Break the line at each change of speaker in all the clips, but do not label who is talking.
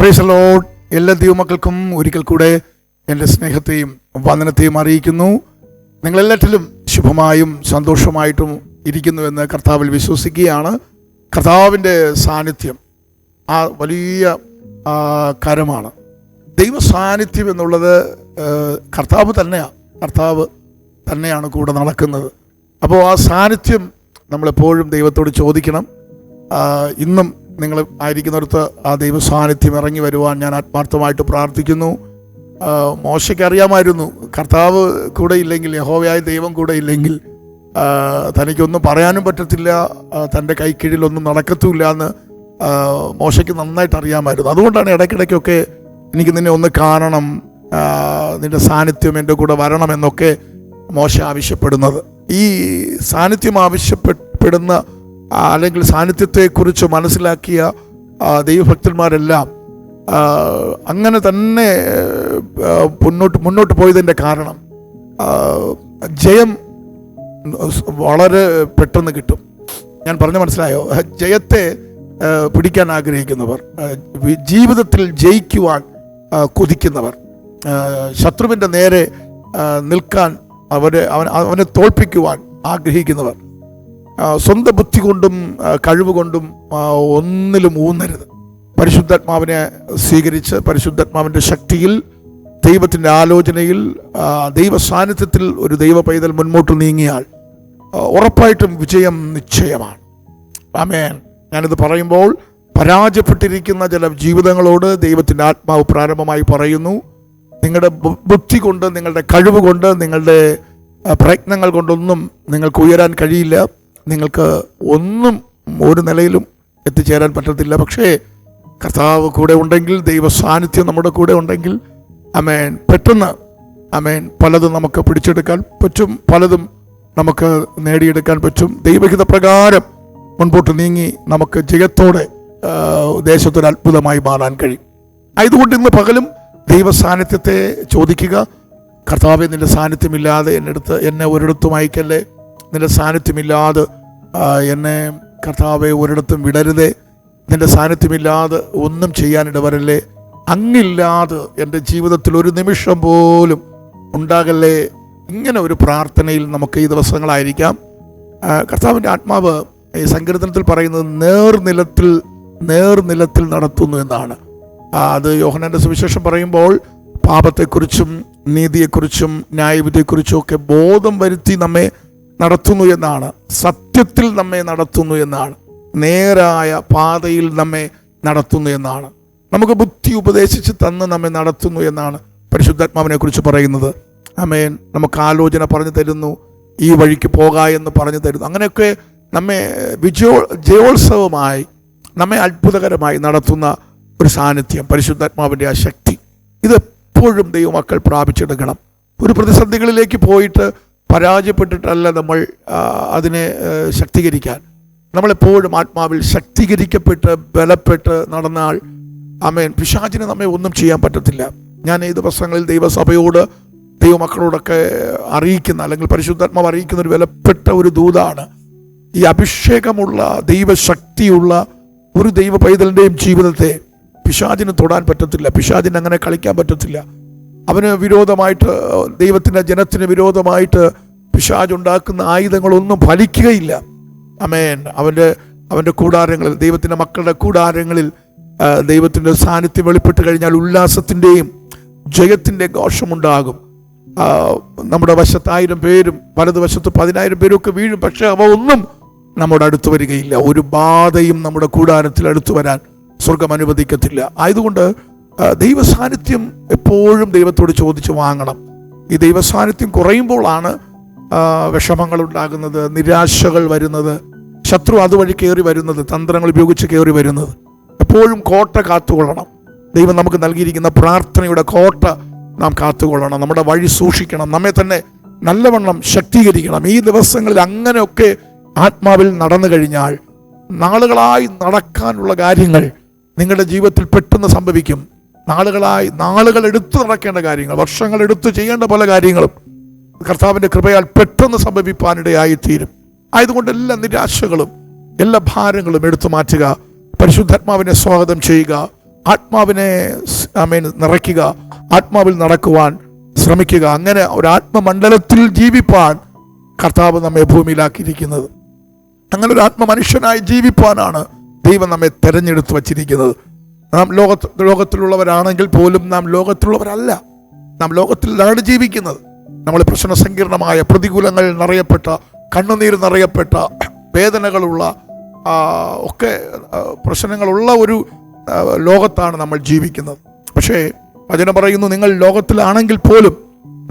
Praise the Lord. എല്ലാ ദൈവമക്കൾക്കും ഒരിക്കൽ കൂടെ എൻ്റെ സ്നേഹത്തെയും വന്ദനത്തെയും അറിയിക്കുന്നു. നിങ്ങളെല്ലാറ്റിലും ശുഭമായും സന്തോഷമായിട്ടും ഇരിക്കുന്നുവെന്ന് കർത്താവിൽ വിശ്വസിക്കുകയാണ്. കർത്താവിൻ്റെ സാന്നിധ്യം ആ വലിയ കരമാണ്. ദൈവ സാന്നിധ്യം എന്നുള്ളത് കർത്താവ് തന്നെയാണ് കൂടെ നടക്കുന്നത്. അപ്പോൾ ആ സാന്നിധ്യം നമ്മളെപ്പോഴും ദൈവത്തോട് ചോദിക്കണം. ഇന്നും നിങ്ങൾ ആയിരിക്കുന്നിടത്ത് ആ ദൈവ സാന്നിധ്യം ഇറങ്ങി വരുവാൻ ഞാൻ ആത്മാർത്ഥമായിട്ട് പ്രാർത്ഥിക്കുന്നു. മോശയ്ക്ക് അറിയാമായിരുന്നു, കർത്താവ് കൂടെ ഇല്ലെങ്കിൽ, യഹോവയായ ദൈവം കൂടെ ഇല്ലെങ്കിൽ തനിക്കൊന്നും പറയാനും പറ്റത്തില്ല, തൻ്റെ കൈക്കീഴിലൊന്നും നടക്കത്തുമില്ല എന്ന് മോശയ്ക്ക് നന്നായിട്ട് അറിയാമായിരുന്നു. അതുകൊണ്ടാണ് ഇടയ്ക്കിടയ്ക്കൊക്കെ എനിക്ക് നിന്നെ ഒന്ന് കാണണം, നിൻ്റെ സാന്നിധ്യം എൻ്റെ കൂടെ വരണമെന്നൊക്കെ മോശ ആവശ്യപ്പെടുന്നത്. ഈ സാന്നിധ്യം ആവശ്യപ്പെടുന്ന അല്ലെങ്കിൽ സാന്നിധ്യത്തെക്കുറിച്ച് മനസ്സിലാക്കിയ ദൈവഭക്തന്മാരെല്ലാം അങ്ങനെ തന്നെ മുന്നോട്ട് പോയതിൻ്റെ കാരണം ജയം വളരെ പെട്ടെന്ന് കിട്ടും. ഞാൻ പറഞ്ഞു മനസ്സിലായോ? ജയത്തെ പിടിക്കാൻ ആഗ്രഹിക്കുന്നവർ, ജീവിതത്തിൽ ജയിക്കുവാൻ കൊതിക്കുന്നവർ, ശത്രുവിൻ്റെ നേരെ നിൽക്കാൻ അവനെ തോൽപ്പിക്കുവാൻ ആഗ്രഹിക്കുന്നവർ, സ്വന്തം ബുദ്ധി കൊണ്ടും കഴിവ് കൊണ്ടും ഒന്നിലും ഊന്നരുത്. പരിശുദ്ധാത്മാവിനെ സ്വീകരിച്ച് പരിശുദ്ധാത്മാവിൻ്റെ ശക്തിയിൽ, ദൈവത്തിൻ്റെ ആലോചനയിൽ, ദൈവ സാന്നിധ്യത്തിൽ ഒരു ദൈവ പൈതൽ മുൻപോട്ട് നീങ്ങിയാൽ ഉറപ്പായിട്ടും വിജയം നിശ്ചയമാണ്. ആമേൻ. ഞാനിത് പറയുമ്പോൾ പരാജയപ്പെട്ടിരിക്കുന്ന ചില ജീവിതങ്ങളോട് ദൈവത്തിൻ്റെ ആത്മാവ് പ്രാരംഭമായി പറയുന്നു, നിങ്ങളുടെ ബുദ്ധി കൊണ്ട്, നിങ്ങളുടെ കഴിവ് കൊണ്ട്, നിങ്ങളുടെ പ്രയത്നങ്ങൾ കൊണ്ടൊന്നും നിങ്ങൾക്ക് ഉയരാൻ കഴിയില്ല. നിങ്ങൾക്ക് ഒന്നും ഒരു നിലയിലും എത്തിച്ചേരാൻ പറ്റത്തില്ല. പക്ഷേ കർത്താവ് കൂടെ ഉണ്ടെങ്കിൽ, ദൈവ സാന്നിധ്യം നമ്മുടെ കൂടെ ഉണ്ടെങ്കിൽ, ആമേൻ, പെട്ടെന്ന് ആമേൻ പലതും നമുക്ക് പിടിച്ചെടുക്കാൻ പറ്റും, പലതും നമുക്ക് നേടിയെടുക്കാൻ പറ്റും. ദൈവഹിത പ്രകാരം മുൻപോട്ട് നീങ്ങി നമുക്ക് ജയത്തോടെ ദേശത്തൊരു അത്ഭുതമായി മാറാൻ കഴിയും. ആയതുകൊണ്ട് ഇന്ന് പകലും ദൈവ സാന്നിധ്യത്തെ ചോദിക്കുക. കർത്താവെ, നിന്റെ സാന്നിധ്യമില്ലാതെ എന്നെ ഒരിടത്തും അയക്കല്ലേ, നിന്റെ സാന്നിധ്യമില്ലാതെ എന്നെ കർത്താവെ ഒരിടത്തും വിടരുതേ, നിന്റെ സാന്നിധ്യമില്ലാതെ ഒന്നും ചെയ്യാനിടവരല്ലേ, അങ്ങില്ലാതെ എൻ്റെ ജീവിതത്തിൽ ഒരു നിമിഷം പോലും ഉണ്ടാകല്ലേ. ഇങ്ങനെ ഒരു പ്രാർത്ഥനയിൽ നമുക്ക് ഈ ദിവസങ്ങളായിരിക്കാം. കർത്താവിൻ്റെ ആത്മാവ് ഈ സങ്കീർത്തനത്തിൽ പറയുന്നത് നേർനിലത്തിൽ നടത്തുന്നു എന്നാണ്. അത് യോഹന്നാന്റെ സുവിശേഷം പറയുമ്പോൾ പാപത്തെക്കുറിച്ചും നീതിയെക്കുറിച്ചും ന്യായവിധിയെക്കുറിച്ചും ഒക്കെ ബോധം വരുത്തി നമ്മെ നടത്തുന്നു എന്നാണ്. സത്യത്തിൽ നമ്മെ നടത്തുന്നു എന്നാണ്. നേരായ പാതയിൽ നമ്മെ നടത്തുന്നു എന്നാണ്. നമുക്ക് ബുദ്ധി ഉപദേശിച്ച് തന്ന് നമ്മെ നടത്തുന്നു എന്നാണ് പരിശുദ്ധാത്മാവിനെ കുറിച്ച് പറയുന്നത്. ആമേൻ. നമുക്ക് ആലോചന പറഞ്ഞു തരുന്നു, ഈ വഴിക്ക് പോകാ എന്ന് പറഞ്ഞു തരുന്നു. അങ്ങനെയൊക്കെ നമ്മെ ജയോത്സവമായി, നമ്മെ അത്ഭുതകരമായി നടത്തുന്ന ഒരു സാന്നിധ്യം, പരിശുദ്ധാത്മാവിൻ്റെ ആ ശക്തി, ഇതെപ്പോഴും ദൈവമക്കൾ പ്രാപിച്ചെടുക്കണം. ഒരു പ്രതിസന്ധികളിലേക്ക് പോയിട്ട് പരാജയപ്പെട്ടിട്ടല്ല നമ്മൾ അതിനെ ശക്തീകരിക്കാൻ. നമ്മളെപ്പോഴും ആത്മാവിൽ ശക്തീകരിക്കപ്പെട്ട് ബലപ്പെട്ട് നടന്നാൽ ആമേൻ, പിശാചിന് നമ്മെ ഒന്നും ചെയ്യാൻ പറ്റത്തില്ല. ഞാൻ ഈ ദിവസങ്ങളിൽ ദൈവസഭയോട്, ദൈവമക്കളോടൊക്കെ അറിയിക്കുന്ന, അല്ലെങ്കിൽ പരിശുദ്ധാത്മാവ് അറിയിക്കുന്ന ഒരു വിലപ്പെട്ട ഒരു ദൂതാണ്, ഈ അഭിഷേകമുള്ള ദൈവശക്തിയുള്ള ഒരു ദൈവ പൈതലിൻ്റെയും ജീവിതത്തെ പിശാചിന് തൊടാൻ പറ്റത്തില്ല. പിശാചിന് അങ്ങനെ കളിക്കാൻ പറ്റത്തില്ല. അവന് വിരോധമായിട്ട്, ദൈവത്തിൻ്റെ ജനത്തിന് വിരോധമായിട്ട് പിശാചുണ്ടാക്കുന്ന ആയുധങ്ങളൊന്നും ഫലിക്കുകയില്ല. ആമേൻ. അവൻ്റെ കൂടാരങ്ങളിൽ, ദൈവത്തിൻ്റെ മക്കളുടെ കൂടാരങ്ങളിൽ ദൈവത്തിൻ്റെ സാന്നിധ്യം വെളിപ്പെട്ട് കഴിഞ്ഞാൽ ഉല്ലാസത്തിൻ്റെയും ജയത്തിൻ്റെയും ഘോഷമുണ്ടാകും. നമ്മുടെ വശത്ത് 1000 പേരും വലതുവശത്ത് 10,000 പേരും ഒക്കെ വീഴും, പക്ഷെ അവ ഒന്നും നമ്മുടെ അടുത്ത് വരികയില്ല. ഒരു ബാധയും നമ്മുടെ കൂടാരത്തിൽ അടുത്തു വരാൻ സ്വർഗം അനുവദിക്കത്തില്ല. ആയതുകൊണ്ട് ദൈവസാന്നിധ്യം എപ്പോഴും ദൈവത്തോട് ചോദിച്ച് വാങ്ങണം. ഈ ദൈവസാന്നിധ്യം കുറയുമ്പോഴാണ് വിഷമങ്ങൾ ഉണ്ടാകുന്നത്, നിരാശകൾ വരുന്നത്, ശത്രു അതുവഴി കയറി വരുന്നത്, തന്ത്രങ്ങൾ ഉപയോഗിച്ച് കയറി വരുന്നത്. എപ്പോഴും കോട്ട കാത്തുകൊള്ളണം. ദൈവം നമുക്ക് നൽകിയിരിക്കുന്ന പ്രാർത്ഥനയുടെ കോട്ട നാം കാത്തുകൊള്ളണം. നമ്മുടെ വഴി സൂക്ഷിക്കണം. നമ്മെ തന്നെ നല്ലവണ്ണം ശക്തീകരിക്കണം. ഈ ദിവസങ്ങളിൽ അങ്ങനെയൊക്കെ ആത്മാവിൽ നടന്നു കഴിഞ്ഞാൽ നാളുകളായി നടക്കാനുള്ള കാര്യങ്ങൾ നിങ്ങളുടെ ജീവിതത്തിൽ പെട്ടെന്ന് സംഭവിക്കും. നാളുകൾ എടുത്തു നടക്കേണ്ട കാര്യങ്ങൾ, വർഷങ്ങൾ എടുത്തു ചെയ്യേണ്ട പല കാര്യങ്ങളും കർത്താവിൻ്റെ കൃപയാൽ പെട്ടെന്ന് സംഭവിപ്പാനിടയായിത്തീരും. ആയതുകൊണ്ട് എല്ലാ നിരാശകളും എല്ലാ ഭാരങ്ങളും എടുത്തു മാറ്റുക. പരിശുദ്ധാത്മാവിനെ സ്വാഗതം ചെയ്യുക. ആത്മാവിനെ നിറയ്ക്കുക. ആത്മാവിൽ നടക്കുവാൻ ശ്രമിക്കുക. അങ്ങനെ ഒരു ആത്മമണ്ഡലത്തിൽ ജീവിപ്പാൻ കർത്താവ് നമ്മെ ഭൂമിയിലാക്കിയിരിക്കുന്നത്. അങ്ങനെ ഒരു ആത്മമനുഷ്യനായി ജീവിപ്പാനാണ് ദൈവം നമ്മെ തെരഞ്ഞെടുത്ത് വച്ചിരിക്കുന്നത്. നാം ലോകത്തിലുള്ളവരാണെങ്കിൽ പോലും നാം ലോകത്തിലുള്ളവരല്ല. നാം ലോകത്തിലാണ് ജീവിക്കുന്നത്. നമ്മൾ പ്രശ്നസങ്കീർണമായ, പ്രതികൂലങ്ങൾ നിറയപ്പെട്ട, കണ്ണുനീർ നിറയപ്പെട്ട, വേദനകളുള്ള ഒക്കെ പ്രശ്നങ്ങളുള്ള ഒരു ലോകത്താണ് നമ്മൾ ജീവിക്കുന്നത്. പക്ഷേ വചനം പറയുന്നു, നിങ്ങൾ ലോകത്തിലാണെങ്കിൽ പോലും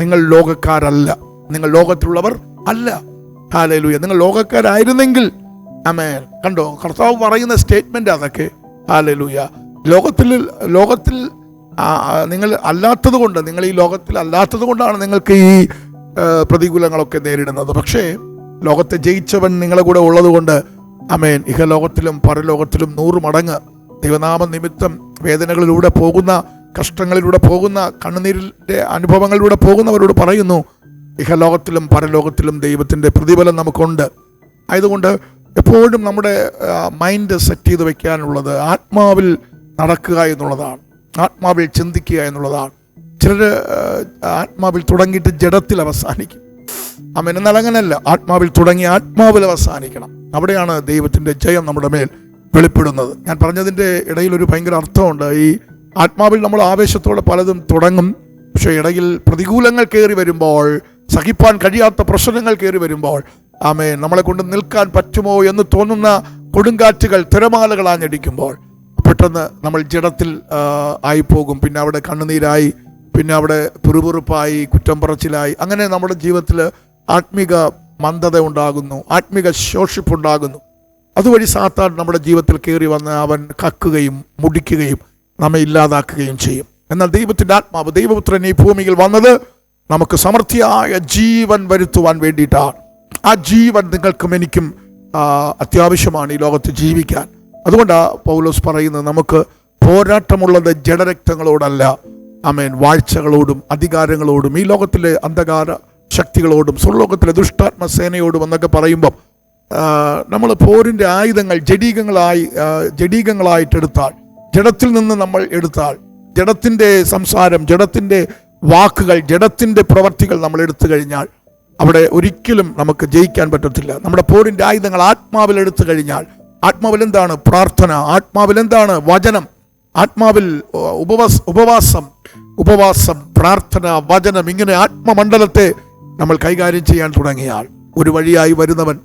നിങ്ങൾ ലോകക്കാരല്ല, നിങ്ങൾ ലോകത്തിലുള്ളവർ അല്ല. ഹല്ലേലൂയ. നിങ്ങൾ ലോകക്കാരായിരുന്നെങ്കിൽ, ആമേൻ. കണ്ടോ, കർത്താവ് പറയുന്ന സ്റ്റേറ്റ്മെന്റ് അതൊക്കെ. ഹല്ലേലൂയ. ലോകത്തിൽ നിങ്ങൾ അല്ലാത്തത് കൊണ്ട്, നിങ്ങൾ ഈ ലോകത്തിൽ അല്ലാത്തത് കൊണ്ടാണ് നിങ്ങൾക്ക് ഈ പ്രതികൂലങ്ങളൊക്കെ നേരിടുന്നത്. പക്ഷേ ലോകത്തെ ജയിച്ചവൻ നിങ്ങളെ കൂടെ ഉള്ളത് കൊണ്ട്, ആമേൻ, ഇഹലോകത്തിലും പരലോകത്തിലും 100 മടങ്ങ് ദൈവനാമ നിമിത്തം വേദനകളിലൂടെ പോകുന്ന, കഷ്ടങ്ങളിലൂടെ പോകുന്ന, കണ്ണുനീരിൻ്റെ അനുഭവങ്ങളിലൂടെ പോകുന്നവരോട് പറയുന്നു, ഇഹലോകത്തിലും പരലോകത്തിലും ദൈവത്തിൻ്റെ പ്രതിഫലം നമുക്കുണ്ട്. ആയതുകൊണ്ട് എപ്പോഴും നമ്മുടെ മൈൻഡ് സെറ്റ് ചെയ്ത് വെക്കാനുള്ളത് ആത്മാവിൽ നടക്കുക എന്നുള്ളതാണ്, ആത്മാവിൽ ചിന്തിക്കുക എന്നുള്ളതാണ്. ചിലർ ആത്മാവിൽ തുടങ്ങിയിട്ട് ജഡത്തിൽ അവസാനിക്കും. ആമേൻ. എന്നാൽ അങ്ങനെയല്ല. ആത്മാവിൽ തുടങ്ങി ആത്മാവിൽ അവസാനിക്കണം. അവിടെയാണ് ദൈവത്തിൻ്റെ ജയം നമ്മുടെ മേൽ വെളിപ്പെടുന്നത്. ഞാൻ പറഞ്ഞതിൻ്റെ ഇടയിൽ ഒരു ഭയങ്കര അർത്ഥമുണ്ട്. ഈ ആത്മാവിൽ നമ്മൾ ആവേശത്തോടെ പലതും തുടങ്ങും. പക്ഷേ ഇടയിൽ പ്രതികൂലങ്ങൾ കയറി വരുമ്പോൾ, സഹിപ്പാൻ കഴിയാത്ത പ്രശ്നങ്ങൾ കയറി വരുമ്പോൾ, ആമേൻ, നമ്മളെ കൊണ്ട് നിൽക്കാൻ പറ്റുമോ എന്ന് തോന്നുന്ന കൊടുങ്കാറ്റുകൾ, തിരമാലകൾ ആഞ്ഞടിക്കുമ്പോൾ പെട്ടെന്ന് നമ്മൾ ജഡത്തിൽ ആയിപ്പോകും. പിന്നെ അവിടെ കണ്ണുനീരായി, പിന്നെ അവിടെ പുറുപുറുപ്പായി, കുറ്റം പറച്ചിലായി, അങ്ങനെ നമ്മുടെ ജീവിതത്തിൽ ആത്മീക മന്ദത ഉണ്ടാകുന്നു, ആത്മീക ശോഷിപ്പുണ്ടാകുന്നു. അതുവഴി സാത്താൻ നമ്മുടെ ജീവിതത്തിൽ കയറി വന്ന് അവൻ കക്കുകയും മുടിക്കുകയും നമ്മെ ഇല്ലാതാക്കുകയും ചെയ്യും. എന്നാൽ ദൈവത്തിൻ്റെ ആത്മാവ്, ദൈവപുത്രൻ ഈ ഭൂമിയിൽ വന്നത് നമുക്ക് സമൃദ്ധിയായ ജീവൻ വരുത്തുവാൻ വേണ്ടിയിട്ടാണ്. ആ ജീവൻ നിങ്ങൾക്കും എനിക്കും അത്യാവശ്യമാണ് ഈ ലോകത്ത് ജീവിക്കാൻ. അതുകൊണ്ടാണ് പൗലോസ് പറയുന്നത്, നമുക്ക് പോരാട്ടമുള്ളത് ജഡരക്തങ്ങളോടല്ല, ആമേൻ, വാഴ്ചകളോടും അധികാരങ്ങളോടും ഈ ലോകത്തിലെ അന്ധകാര ശക്തികളോടും സ്വർലോകത്തിലെ ദുഷ്ടാത്മസേനയോടും എന്നൊക്കെ പറയുമ്പം നമ്മൾ പോരിൻ്റെ ആയുധങ്ങൾ ജഡീകങ്ങളായിട്ടെടുത്താൽ, ജഡത്തിൽ നിന്ന് നമ്മൾ എടുത്താൽ, ജഡത്തിൻ്റെ സംസാരം, ജഡത്തിൻ്റെ വാക്കുകൾ, ജഡത്തിൻ്റെ പ്രവർത്തികൾ നമ്മൾ എടുത്തു കഴിഞ്ഞാൽ അവിടെ ഒരിക്കലും നമുക്ക് ജയിക്കാൻ പറ്റത്തില്ല. നമ്മുടെ പോരിൻ്റെ ആയുധങ്ങൾ ആത്മാവിൽ എടുത്തു കഴിഞ്ഞാൽ, ആത്മാവിൽ എന്താണ്? പ്രാർത്ഥന. ആത്മാവിൽ എന്താണ്? വചനം. ആത്മാവിൽ ഉപവാസം, പ്രാർത്ഥന, വചനം. ഇങ്ങനെ ആത്മമണ്ഡലത്തെ നമ്മൾ കൈകാര്യം ചെയ്യാൻ തുടങ്ങിയാൽ ഒരു വഴിയായി വരുന്നവൻ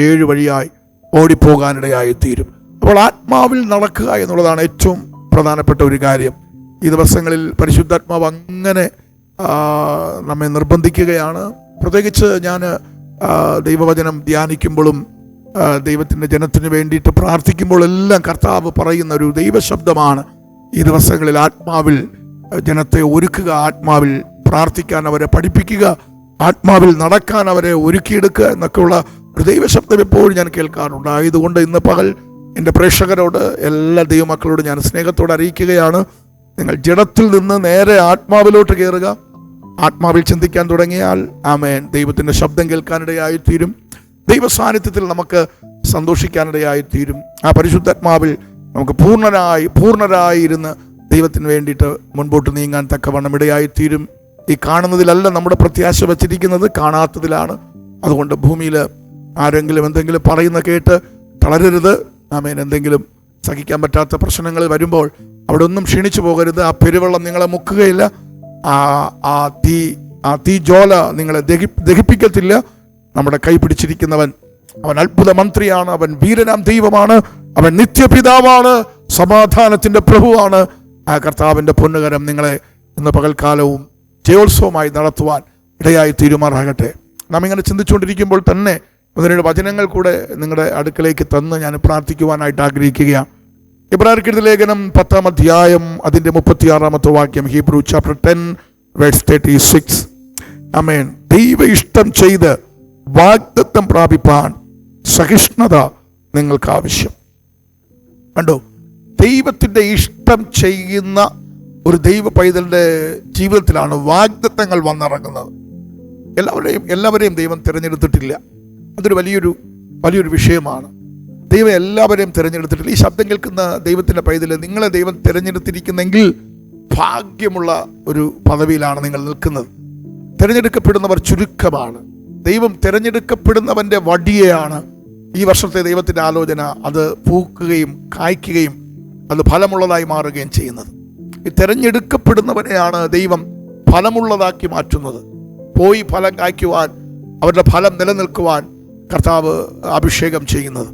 7 വഴിയായി ഓടിപ്പോകാനിടയായി തീരും. അപ്പോൾ ആത്മാവിൽ നടക്കുക എന്നുള്ളതാണ് ഏറ്റവും പ്രധാനപ്പെട്ട ഒരു കാര്യം. ഈ ദിവസങ്ങളിൽ പരിശുദ്ധാത്മാവ് അങ്ങനെ നമ്മെ നിർബന്ധിക്കുകയാണ്. പ്രത്യേകിച്ച് ഞാൻ ദൈവവചനം ധ്യാനിക്കുമ്പോഴും ദൈവത്തിൻ്റെ ജനത്തിന് വേണ്ടിയിട്ട് പ്രാർത്ഥിക്കുമ്പോഴെല്ലാം കർത്താവ് പറയുന്ന ഒരു ദൈവശബ്ദമാണ്, ഈ ദിവസങ്ങളിൽ ആത്മാവിൽ ജനത്തെ ഒരുക്കുക, ആത്മാവിൽ പ്രാർത്ഥിക്കാൻ അവരെ പഠിപ്പിക്കുക, ആത്മാവിൽ നടക്കാൻ അവരെ ഒരുക്കിയെടുക്കുക എന്നൊക്കെയുള്ള ഒരു ദൈവശബ്ദം എപ്പോഴും ഞാൻ കേൾക്കാറുണ്ട്. ആയതുകൊണ്ട് ഇന്ന് പകൽ എൻ്റെ പ്രേക്ഷകരോട്, എല്ലാ ദൈവമക്കളോട് ഞാൻ സ്നേഹത്തോടെ അറിയിക്കുകയാണ്, നിങ്ങൾ ജഡത്തിൽ നിന്ന് നേരെ ആത്മാവിലോട്ട് കയറുക. ആത്മാവിൽ ചിന്തിക്കാൻ തുടങ്ങിയാൽ, ആമേൻ, ദൈവത്തിൻ്റെ ശബ്ദം കേൾക്കാനിടയായിത്തീരും. ദൈവസാന്നിധ്യത്തിൽ നമുക്ക് സന്തോഷിക്കാനിടയായിത്തീരും. ആ പരിശുദ്ധാത്മാവിൽ നമുക്ക് പൂർണ്ണരായി ഇരുന്ന് ദൈവത്തിന് വേണ്ടിയിട്ട് മുൻപോട്ട് നീങ്ങാൻ തക്കവണ്ണം ഇടയായിത്തീരും. ഈ കാണുന്നതിലല്ല നമ്മുടെ പ്രത്യാശ വച്ചിരിക്കുന്നത്, കാണാത്തതിലാണ്. അതുകൊണ്ട് ഭൂമിയിൽ ആരെങ്കിലും എന്തെങ്കിലും പറയുന്ന കേട്ട് തളരരുത്. ആമേൻ. എന്തെങ്കിലും സഹിക്കാൻ പറ്റാത്ത പ്രശ്നങ്ങൾ വരുമ്പോൾ അവിടെ ഒന്നും ക്ഷീണിച്ചു പോകരുത്. ആ പെരുവെള്ളം നിങ്ങളെ മുക്കുകയില്ല. ആ തീ ജ്വാല നിങ്ങളെ ദഹിപ്പിക്കത്തില്ല. നമ്മുടെ കൈ പിടിച്ചിരിക്കുന്നവൻ, അവൻ അത്ഭുത മന്ത്രിയാണ്, അവൻ വീരനാം ദൈവമാണ്, അവൻ നിത്യപിതാവാണ്, സമാധാനത്തിൻ്റെ പ്രഭുവാണ്. ആ കർത്താവിൻ്റെ പൊന്നുകരം നിങ്ങളെ ഇന്ന് പകൽക്കാലവും ജയോത്സവമായി നടത്തുവാൻ ഇടയായി തീരുമാറാകട്ടെ. നാം ഇങ്ങനെ ചിന്തിച്ചുകൊണ്ടിരിക്കുമ്പോൾ തന്നെ അതിനുള്ള വചനങ്ങൾ കൂടെ നിങ്ങളുടെ അടുക്കലേക്ക് തന്ന് ഞാൻ പ്രാർത്ഥിക്കുവാനായിട്ട് ആഗ്രഹിക്കുകയാണ്. ഇബ്രായർക്കെഴുതിയ ലേഖനം 10-ാം അധ്യായം അതിന്റെ 36-ാമത്തെ വാക്യം. Hebrew chapter 10 verse 36. ആമേൻ. ദൈവ ഇഷ്ടം ചെയ്ത് വാഗ്ദത്തം പ്രാപിപ്പാൻ സഹിഷ്ണുത നിങ്ങൾക്ക് ആവശ്യം. കണ്ടോ, ദൈവത്തിന്റെ ഇഷ്ടം ചെയ്യുന്ന ഒരു ദൈവ പൈതലിന്റെ ജീവിതത്തിലാണ് വാഗ്ദത്തങ്ങൾ വന്നിറങ്ങുന്നത്. എല്ലാവരെയും ദൈവം തിരഞ്ഞെടുത്തിട്ടില്ല. അതൊരു വലിയൊരു വിഷയമാണ്. ദൈവം എല്ലാവരെയും തിരഞ്ഞെടുത്തിട്ടില്ല. ഈ ശബ്ദം കേൾക്കുന്ന ദൈവത്തിന്റെ പൈതല്, നിങ്ങളെ ദൈവം തിരഞ്ഞെടുത്തിരിക്കുന്നെങ്കിൽ ഭാഗ്യമുള്ള ഒരു പദവിയിലാണ് നിങ്ങൾ നിൽക്കുന്നത്. തിരഞ്ഞെടുക്കപ്പെടുന്നവർ ചുരുക്കമാണ്. ദൈവം തിരഞ്ഞെടുക്കപ്പെടുന്നവന്റെ വടിയെയാണ് ഈ വർഷത്തെ ദൈവത്തിന്റെ ആലോചന അത് പൂക്കുകയും കായ്ക്കുകയും അത് ഫലമുള്ളതായി മാറുകയും ചെയ്യുന്നത്. ഈ തിരഞ്ഞെടുക്കപ്പെടുന്നവനെയാണ് ദൈവം ഫലമുള്ളതാക്കി മാറ്റുന്നത്. പോയി ഫലം കായ്ക്കുവാൻ, അവരുടെ ഫലം നിലനിൽക്കുവാൻ കർത്താവ് അഭിഷേകം ചെയ്യുന്നത്.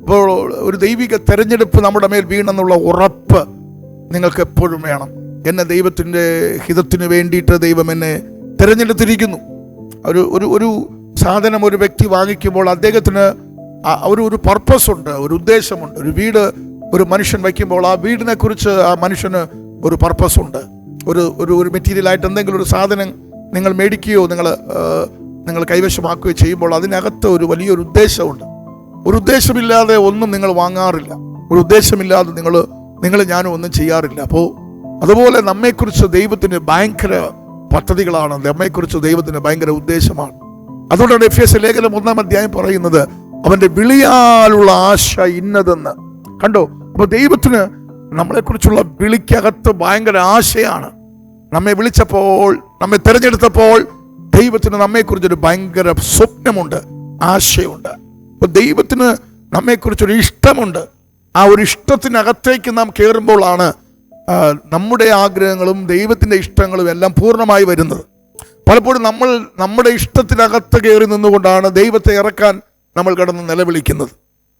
അപ്പോൾ ഒരു ദൈവിക തെരഞ്ഞെടുപ്പ് നമ്മുടെ മേൽ വീണെന്നുള്ള ഉറപ്പ് നിങ്ങൾക്ക് എപ്പോഴും വേണം. എന്നെ ദൈവത്തിൻ്റെ ഹിതത്തിന് വേണ്ടിയിട്ട് ദൈവം എന്നെ തിരഞ്ഞെടുത്തിരിക്കുന്നു. ഒരു സാധനം ഒരു വ്യക്തി വാങ്ങിക്കുമ്പോൾ അദ്ദേഹത്തിന് ഒരു പർപ്പസ് ഉണ്ട്, ഒരു ഉദ്ദേശമുണ്ട്. ഒരു വീട് ഒരു മനുഷ്യൻ വയ്ക്കുമ്പോൾ ആ വീടിനെ കുറിച്ച് ആ മനുഷ്യന് ഒരു പർപ്പസ് ഉണ്ട്. ഒരു മെറ്റീരിയലായിട്ട് എന്തെങ്കിലും ഒരു സാധനം നിങ്ങൾ മേടിക്കുകയോ നിങ്ങൾ കൈവശമാക്കുകയോ ചെയ്യുമ്പോൾ അതിനകത്ത് ഒരു വലിയൊരു ഉദ്ദേശമുണ്ട്. ഒരു ഉദ്ദേശമില്ലാതെ ഒന്നും നിങ്ങൾ വാങ്ങാറില്ല. ഒരു ഉദ്ദേശമില്ലാതെ നിങ്ങൾ ഞാനും ഒന്നും ചെയ്യാറില്ല. അപ്പോൾ അതുപോലെ നമ്മെക്കുറിച്ച് ദൈവത്തിന് ഭയങ്കര പദ്ധതികളാണ്, നമ്മെക്കുറിച്ച് ദൈവത്തിന് ഭയങ്കര ഉദ്ദേശമാണ്. അതുകൊണ്ടാണ് എഫേസ്യ ലേഖനം 1-ാം അധ്യായം പറയുന്നത് അവന്റെ വിളിയാലുള്ള ആശ ഇന്നതെന്ന്. കണ്ടോ, അപ്പൊ ദൈവത്തിന് നമ്മളെക്കുറിച്ചുള്ള വിളിക്കകത്ത് ഭയങ്കര ആശയാണ്. നമ്മെ വിളിച്ചപ്പോൾ, നമ്മെ തിരഞ്ഞെടുത്തപ്പോൾ ദൈവത്തിന് നമ്മെക്കുറിച്ചൊരു ഭയങ്കര സ്വപ്നമുണ്ട്, ആശയുണ്ട്. അപ്പൊ ദൈവത്തിന് നമ്മെക്കുറിച്ചൊരു ഇഷ്ടമുണ്ട്. ആ ഒരു ഇഷ്ടത്തിനകത്തേക്ക് നാം കയറുമ്പോഴാണ് നമ്മുടെ ആഗ്രഹങ്ങളും ദൈവത്തിൻ്റെ ഇഷ്ടങ്ങളും എല്ലാം പൂർണ്ണമായി വരുന്നത്. പലപ്പോഴും നമ്മൾ നമ്മുടെ ഇഷ്ടത്തിനകത്ത് കയറി നിന്നുകൊണ്ടാണ് ദൈവത്തെ ഇറക്കാൻ നമ്മൾ കിടന്ന് നിലവിളിക്കുന്നത്.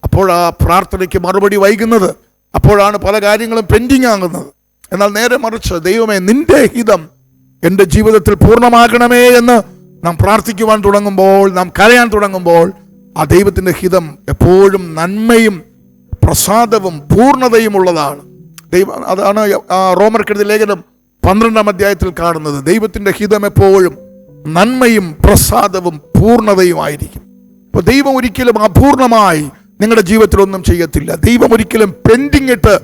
അപ്പോഴാ പ്രാർത്ഥനയ്ക്ക് മറുപടി വൈകുന്നത്, അപ്പോഴാണ് പല കാര്യങ്ങളും പെൻഡിങ് ആകുന്നത്. എന്നാൽ നേരെ മറിച്ച്, ദൈവമേ നിന്റെ ഹിതം എൻ്റെ ജീവിതത്തിൽ പൂർണ്ണമാകണമേ എന്ന് നാം പ്രാർത്ഥിക്കുവാൻ തുടങ്ങുമ്പോൾ, നാം കരയാൻ തുടങ്ങുമ്പോൾ, ആ ദൈവത്തിൻ്റെ ഹിതം എപ്പോഴും നന്മയും പ്രസാദവും പൂർണ്ണതയും ഉള്ളതാണ്. അതാണ് റോമർക്കെഴുതിയ ലേഖനം 12-ാം അധ്യായത്തിൽ കാണുന്നത്. ദൈവത്തിൻ്റെ ഹിതം എപ്പോഴും നന്മയും പ്രസാദവും പൂർണ്ണതയുമായിരിക്കും. അപ്പോൾ ദൈവം ഒരിക്കലും അപൂർണമായി നിങ്ങളുടെ ജീവിതത്തിലൊന്നും ചെയ്യത്തില്ല. ദൈവം ഒരിക്കലും പെൻഡിങ് ഇട്ട്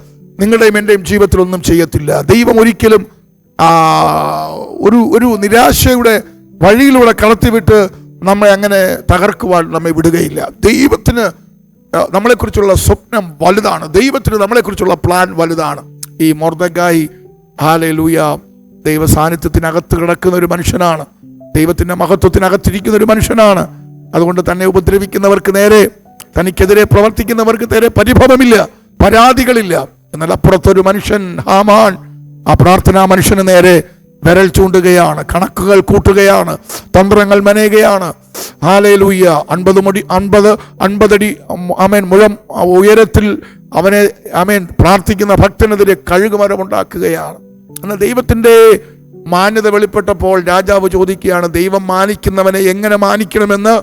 നിങ്ങളുടെയും എൻ്റെയും ജീവിതത്തിലൊന്നും ചെയ്യത്തില്ല. ദൈവം ഒരിക്കലും ഒരു നിരാശയുടെ വഴിയിലൂടെ കടത്തിവിട്ട് നമ്മെ അങ്ങനെ തകർക്കുവാൻ നമ്മെ വിടുകയില്ല. ദൈവത്തിന് നമ്മളെക്കുറിച്ചുള്ള സ്വപ്നം വലുതാണ്. ദൈവത്തിന് നമ്മളെക്കുറിച്ചുള്ള പ്ലാൻ വലുതാണ്. ഈ മൊർദെഖായി ഹല്ലേലൂയ ദൈവ സാന്നിധ്യത്തിനകത്ത് കിടക്കുന്ന ഒരു മനുഷ്യനാണ്. ദൈവത്തിൻ്റെ മഹത്വത്തിനകത്തിരിക്കുന്ന ഒരു മനുഷ്യനാണ്. അതുകൊണ്ട് തന്നെ ഉപദ്രവിക്കുന്നവർക്ക് നേരെ, തനിക്കെതിരെ പ്രവർത്തിക്കുന്നവർക്ക് നേരെ പരിഭവമില്ല, പരാതികളില്ല. എന്നാൽ അപ്പുറത്തൊരു മനുഷ്യൻ ഹാമാൻ, ആ പ്രാർത്ഥനാ മനുഷ്യന് നേരെ വിരൽ ചൂണ്ടുകയാണ്, കണക്കുകൾ കൂട്ടുകയാണ്, തന്ത്രങ്ങൾ മെനയുകയാണ്. ഹല്ലേലൂയ 50 അടി ആമേൻ മുഴം ഉയരത്തിൽ അവനെ ആമേൻ പ്രാർത്ഥിക്കുന്ന ഭക്തനെതിരെ കഴുകുമരമുണ്ടാക്കുകയാണ്. എന്നാൽ ദൈവത്തിൻ്റെ മാന്യത വെളിപ്പെട്ടപ്പോൾ രാജാവ് ചോദിക്കുകയാണ്, ദൈവം മാനിക്കുന്നവനെ എങ്ങനെ മാനിക്കണമെന്ന്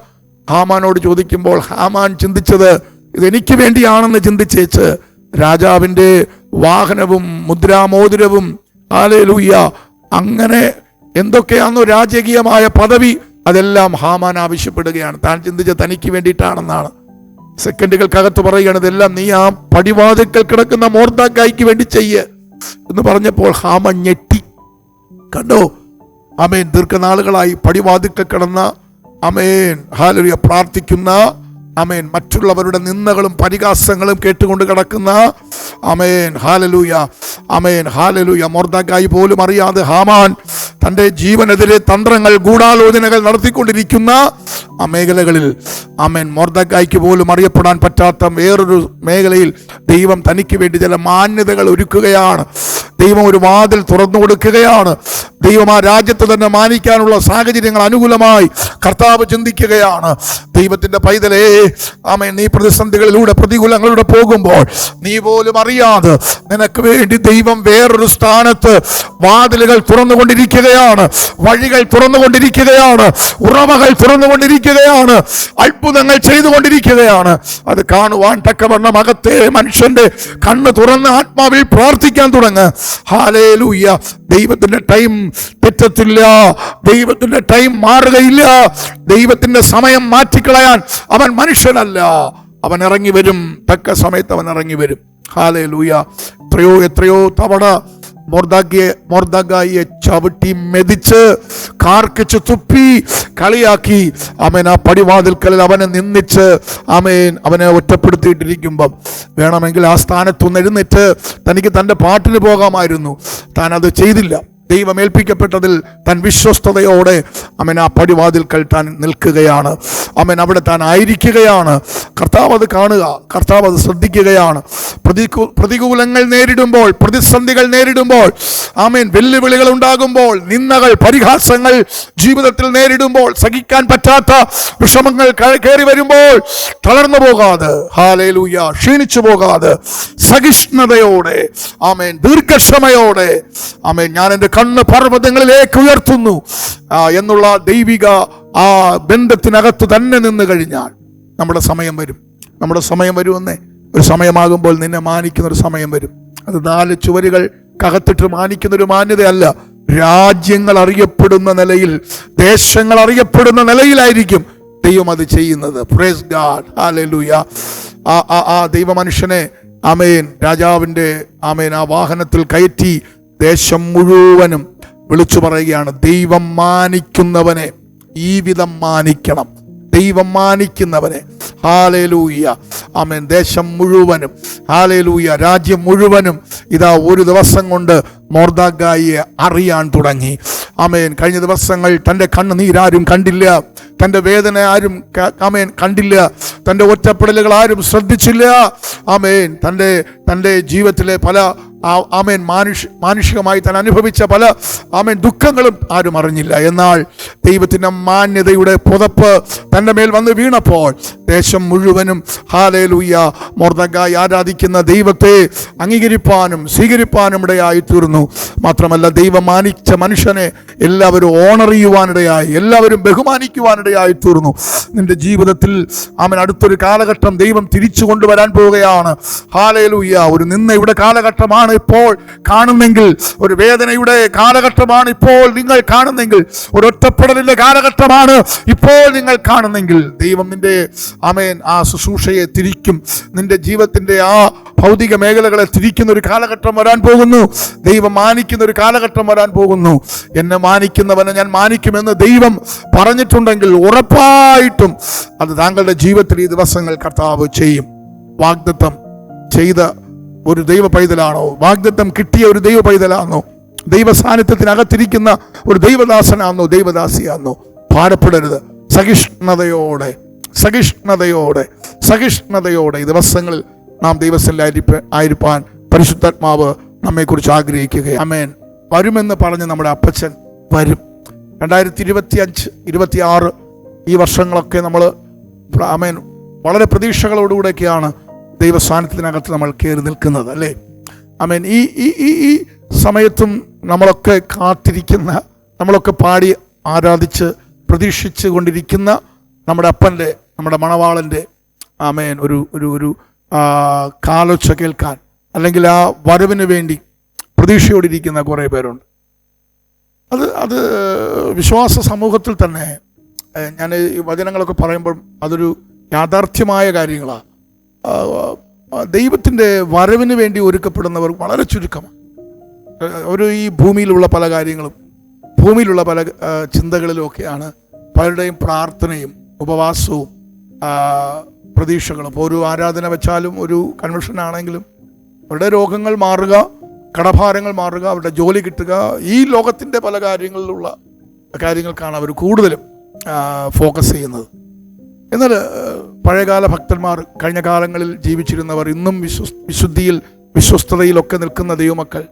ഹാമാനോട് ചോദിക്കുമ്പോൾ ഹാമാൻ ചിന്തിച്ചത് ഇതെനിക്ക് വേണ്ടിയാണെന്ന് ചിന്തിച്ചേച്ച് രാജാവിൻ്റെ വാഹനവും മുദ്രാമോതിരവും ഹല്ലേലൂയ അങ്ങനെ എന്തൊക്കെയാണോ രാജകീയമായ പദവി അതെല്ലാം ഹാമാൻ ആവശ്യപ്പെടുകയാണ്. താൻ ചിന്തിച്ച തനിക്ക് വേണ്ടിയിട്ടാണെന്നാണ്. സെക്കൻഡുകൾക്കകത്ത് പറയുകയാണ്, ഇതെല്ലാം നീ ആ പടിവാതിൽക്കൽ കിടക്കുന്ന മൊർദെഖായിക്ക് വേണ്ടി ചെയ്യ് എന്ന് പറഞ്ഞപ്പോൾ ഹാമാൻ ഞെട്ടി. കണ്ടോ, ആമേൻ, ദീർഘനാളുകളായി പടിവാതിൽക്കൽ കിടന്ന ആമേൻ ഹല്ലേലൂയ പ്രാർത്ഥിക്കുന്ന ആമേൻ മറ്റുള്ളവരുടെ നിന്ദകളും പരിഹാസങ്ങളും കേട്ടുകൊണ്ട് കിടക്കുന്ന amen hallelujah amen hallelujah Mordecai പോലും അറിയാതെ ഹാമാൻ തൻ്റെ ജീവനെതിരെ തന്ത്രങ്ങൾ ഗൂഢാലോചനകൾ നടത്തിക്കൊണ്ടിരിക്കുന്ന ആ മേഖലകളിൽ ആമേൻ മൊർദെഖായിക്ക് പോലും അറിയപ്പെടാൻ പറ്റാത്ത വേറൊരു മേഖലയിൽ ദൈവം തനിക്ക് വേണ്ടി ചില മാന്യതകൾ ഒരുക്കുകയാണ്. ദൈവം ഒരു വാതിൽ തുറന്നു കൊടുക്കുകയാണ്. ദൈവം ആ രാജ്യത്ത് തന്നെ മാനിക്കാനുള്ള സാഹചര്യങ്ങൾ അനുകൂലമായി കർത്താവ് ചിന്തിക്കുകയാണ്. ദൈവത്തിന്റെ പൈതലേ, ആമേൻ, നീ പ്രതിസന്ധികളിലൂടെ പ്രതികൂലങ്ങളിലൂടെ പോകുമ്പോൾ നീ പോലും അറിയാതെ നിനക്ക് വേണ്ടി ദൈവം വേറൊരു സ്ഥാനത്ത് വാതിലുകൾ തുറന്നുകൊണ്ടിരിക്കുകയാണ്, വഴികൾ തുറന്നുകൊണ്ടിരിക്കുകയാണ്, ഉറവകൾ തുറന്നുകൊണ്ടിരിക്കുകയാണ്, അത്ഭുതങ്ങൾ ചെയ്തുകൊണ്ടിരിക്കുകയാണ്. അത് കാണുവാൻ തക്കവണ്ണം അകത്തെ മനുഷ്യന്റെ കണ്ണ് തുറന്ന് ആത്മാവിൽ പ്രാർത്ഥിക്കാൻ തുടങ്ങ്. ഹല്ലേലൂയ. ദൈവത്തിന്റെ ടൈം തെറ്റത്തില്ല, ദൈവത്തിന്റെ ടൈം മാറുകയില്ല. ദൈവത്തിന്റെ സമയം മാറ്റിക്കളയാൻ അവൻ മനുഷ്യനല്ല. അവൻ ഇറങ്ങി വരും, തക്ക സമയത്ത് അവൻ ഇറങ്ങി വരും. ഹല്ലേലൂയ. എത്രയോ തവണ മൊർദെഖായിയെ ചവിട്ടി മെതിച്ച് കാർക്കിച്ച് തുപ്പി കളിയാക്കി ആമേൻ ആ പടിവാതിൽക്കലിൽ അവനെ നിന്ദിച്ച് ആമേൻ അവനെ ഒറ്റപ്പെടുത്തിയിട്ടിരിക്കുമ്പം വേണമെങ്കിൽ ആ സ്ഥാനത്തുനിന്ന് എഴുന്നേറ്റ് തനിക്ക് തൻ്റെ പാട്ടിന് പോകാമായിരുന്നു. താൻ അത് ചെയ്തില്ല. ദൈവം ഏൽപ്പിക്കപ്പെട്ടതിൽ താൻ വിശ്വസ്തയോടെ അവൻ ആ പടിവാതിൽക്കൽ താൻ നിൽക്കുകയാണ്. അവൻ അവിടെ താൻ ആയിരിക്കുകയാണ്. കർത്താവ് അത് കാണുക, കർത്താവ് അത് ശ്രദ്ധിക്കുകയാണ്. പ്രതികൂലങ്ങൾ നേരിടുമ്പോൾ, പ്രതിസന്ധികൾ നേരിടുമ്പോൾ, ആമേൻ, വെല്ലുവിളികൾ ഉണ്ടാകുമ്പോൾ, നിന്ദകൾ, പരിഹാസങ്ങൾ ജീവിതത്തിൽ നേരിടുമ്പോൾ, സഹിക്കാൻ പറ്റാത്ത വിഷമങ്ങൾ കയറി വരുമ്പോൾ തളർന്നു പോകാതെ, ഹല്ലേലൂയ, ക്ഷീണിച്ചു പോകാതെ സഹിഷ്ണുതയോടെ, ആമേൻ, ദീർഘക്ഷമയോടെ, ആമേൻ, ഞാൻ എൻ്റെ കണ്ണ് പർവ്വതങ്ങളിലേക്ക് ഉയർത്തുന്നു എന്നുള്ള ദൈവിക ആ ബന്ധത്തിനകത്ത് തന്നെ നിന്ന് കഴിഞ്ഞാൽ നമ്മുടെ സമയം വരും. നമ്മുടെ സമയം വരുമെന്നേ. ഒരു സമയമാകുമ്പോൾ നിന്നെ മാനിക്കുന്ന ഒരു സമയം വരും. അത് 4 ചുവരുകൾക്കകത്തിട്ട് മാനിക്കുന്ന ഒരു മാന്യതയല്ല. രാജ്യങ്ങൾ അറിയപ്പെടുന്ന നിലയിൽ, ദേശങ്ങൾ അറിയപ്പെടുന്ന നിലയിലായിരിക്കും ദൈവം അത് ചെയ്യുന്നത്. Praise God. ഹല്ലേലൂയ. ആ ദൈവ മനുഷ്യനെ ആമേൻ രാജാവിൻ്റെ ആമേൻ ആ വാഹനത്തിൽ കയറ്റി ദേശം മുഴുവനും വിളിച്ചു പറയുകയാണ്, ദൈവം മാനിക്കുന്നവനെ ഈ വിധം മാനിക്കണം. ദൈവം മാനിക്കുന്നവനെ. ഹല്ലേലൂയ. ആമേൻ. ദേശം മുഴുവനും, ഹല്ലേലൂയ, രാജ്യം മുഴുവനും ഇതാ ഒരു ദിവസം കൊണ്ട് മൊർദെഖായിയെ അറിയാൻ തുടങ്ങി. ആമേൻ. കഴിഞ്ഞ ദിവസങ്ങൾ തൻ്റെ കണ്ണുനീരാരും കണ്ടില്ല, തൻ്റെ വേദന ആരും ആമേൻ കണ്ടില്ല, തൻ്റെ ഒറ്റപ്പെടലുകൾ ആരും ശ്രദ്ധിച്ചില്ല. ആമേൻ. തൻ്റെ ജീവിതത്തിലെ പല ആമേൻ മാനുഷികമായി താൻ അനുഭവിച്ച പല ആമേൻ ദുഃഖങ്ങളും ആരും അറിഞ്ഞില്ല. എന്നാൽ ദൈവത്തിൻ്റെ മാന്യതയുടെ പുതപ്പ് തൻ്റെ മേൽ വന്ന് വീണപ്പോൾ ദേശം മുഴുവനും ഹല്ലേലൂയ മൊർദെഖായി ആരാധിക്കുന്ന ദൈവത്തെ അംഗീകരിപ്പാനും സ്വീകരിപ്പാനും ഇടയായി തീർന്നു. മാത്രമല്ല, ദൈവം മാനിച്ച മനുഷ്യനെ എല്ലാവരും ഓണർ ചെയ്യുവാനിടയായി, എല്ലാവരും ബഹുമാനിക്കുവാനിടയായി തീർന്നു. നിന്റെ ജീവിതത്തിൽ ആമേൻ അടുത്തൊരു കാലഘട്ടം ദൈവം തിരിച്ചു കൊണ്ടുവരാൻ പോവുകയാണ്. ഹല്ലേലൂയ. ഒരു നിന്ദയുടെ കാലഘട്ടമാണ് ഇപ്പോൾ കാണുന്നെങ്കിൽ, ഒരു വേദനയുടെ കാലഘട്ടമാണ് ഇപ്പോൾ നിങ്ങൾ കാണുന്നെങ്കിൽ, ഒരു ഒറ്റപ്പെടലിന്റെ കാലഘട്ടമാണ് ഇപ്പോൾ നിങ്ങൾ കാണുന്നെങ്കിൽ, ദൈവം നിന്റെ ആമേൻ ആ ശുശ്രൂഷയെ തിരിക്കും. നിന്റെ ജീവിതത്തിന്റെ ആ ഭൗതിക മേഖലകളെ തിരിക്കുന്ന ഒരു കാലഘട്ടം വരാൻ പോകുന്നു. ദൈവം മാനിക്കുന്ന ഒരു കാലഘട്ടം വരാൻ പോകുന്നു. എന്നെ മാനിക്കുന്നവനെ ഞാൻ മാനിക്കുമെന്ന് ദൈവം പറഞ്ഞിട്ടുണ്ടെങ്കിൽ ഉറപ്പായിട്ടും അത് താങ്കളുടെ ജീവിതത്തിൽ ഈ ദിവസങ്ങൾ കർത്താവ് ചെയ്യും. വാഗ്ദത്തം ചെയ്ത ഒരു ദൈവ പൈതലാണോ? വാഗ്ദത്തം കിട്ടിയ ഒരു ദൈവ പൈതലാണോ? ദൈവ സാന്നിധ്യത്തിനകത്തിരിക്കുന്ന ഒരു ദൈവദാസനാണോ? ദൈവദാസിയാണോ? ഭാരപ്പെടരുത്. സഹിഷ്ണുതയോടെ ഈ ദിവസങ്ങളിൽ നാം ദൈവസ്ഥലായിരിക്കാൻ പരിശുദ്ധാത്മാവ് നമ്മെക്കുറിച്ച് ആഗ്രഹിക്കുകയാണ്. ആമേൻ. വരുമെന്ന് പറഞ്ഞ് നമ്മുടെ അപ്പച്ചൻ വരും. 2025, 26 ഈ വർഷങ്ങളൊക്കെ നമ്മൾ ആമേൻ വളരെ പ്രതീക്ഷകളോടുകൂടെയൊക്കെയാണ് ദൈവസാന്നിധ്യത്തിനകത്ത് നമ്മൾ കയറി നിൽക്കുന്നത്, അല്ലേ? ആമേൻ. ഈ സമയത്തും നമ്മളൊക്കെ കാത്തിരിക്കുന്ന, നമ്മളൊക്കെ പാടി ആരാധിച്ച് പ്രതീക്ഷിച്ച് കൊണ്ടിരിക്കുന്ന നമ്മുടെ അപ്പൻ്റെ, നമ്മുടെ മണവാളൻ്റെ ആമേൻ ഒരു കാലൊച്ച കേൾക്കാൻ, അല്ലെങ്കിൽ ആ വരവിന് വേണ്ടി പ്രതീക്ഷയോടിരിക്കുന്ന കുറേ പേരുണ്ട്. അത് വിശ്വാസ സമൂഹത്തിൽ തന്നെ ഞാൻ ഈ വചനങ്ങളൊക്കെ പറയുമ്പോൾ അതൊരു യാഥാർത്ഥ്യമായ കാര്യങ്ങളാണ്. ദൈവത്തിൻ്റെ വരവിന് വേണ്ടി ഒരുക്കപ്പെടുന്നവർ വളരെ ചുരുക്കമാണ്. ഈ ഭൂമിയിലുള്ള പല കാര്യങ്ങളും, ഭൂമിയിലുള്ള പല ചിന്തകളിലുമൊക്കെയാണ് പലരുടെയും പ്രാർത്ഥനയും ഉപവാസവും പ്രതീക്ഷകളും. ഇപ്പോൾ ഒരു ആരാധന വെച്ചാലും, ഒരു കൺവെൻഷൻ ആണെങ്കിലും, അവരുടെ രോഗങ്ങൾ മാറുക, കടഭാരങ്ങൾ മാറുക, അവരുടെ ജോലി കിട്ടുക, ഈ ലോകത്തിൻ്റെ പല കാര്യങ്ങൾക്കാണ് അവർ കൂടുതലും ഫോക്കസ് ചെയ്യുന്നത്. എന്നാൽ പഴയകാല ഭക്തന്മാർ, കഴിഞ്ഞ കാലങ്ങളിൽ ജീവിച്ചിരുന്നവർ, ഇന്നും വിശുദ്ധിയിൽ വിശ്വസ്തതയിലൊക്കെ നിൽക്കുന്ന ദൈവമക്കൾ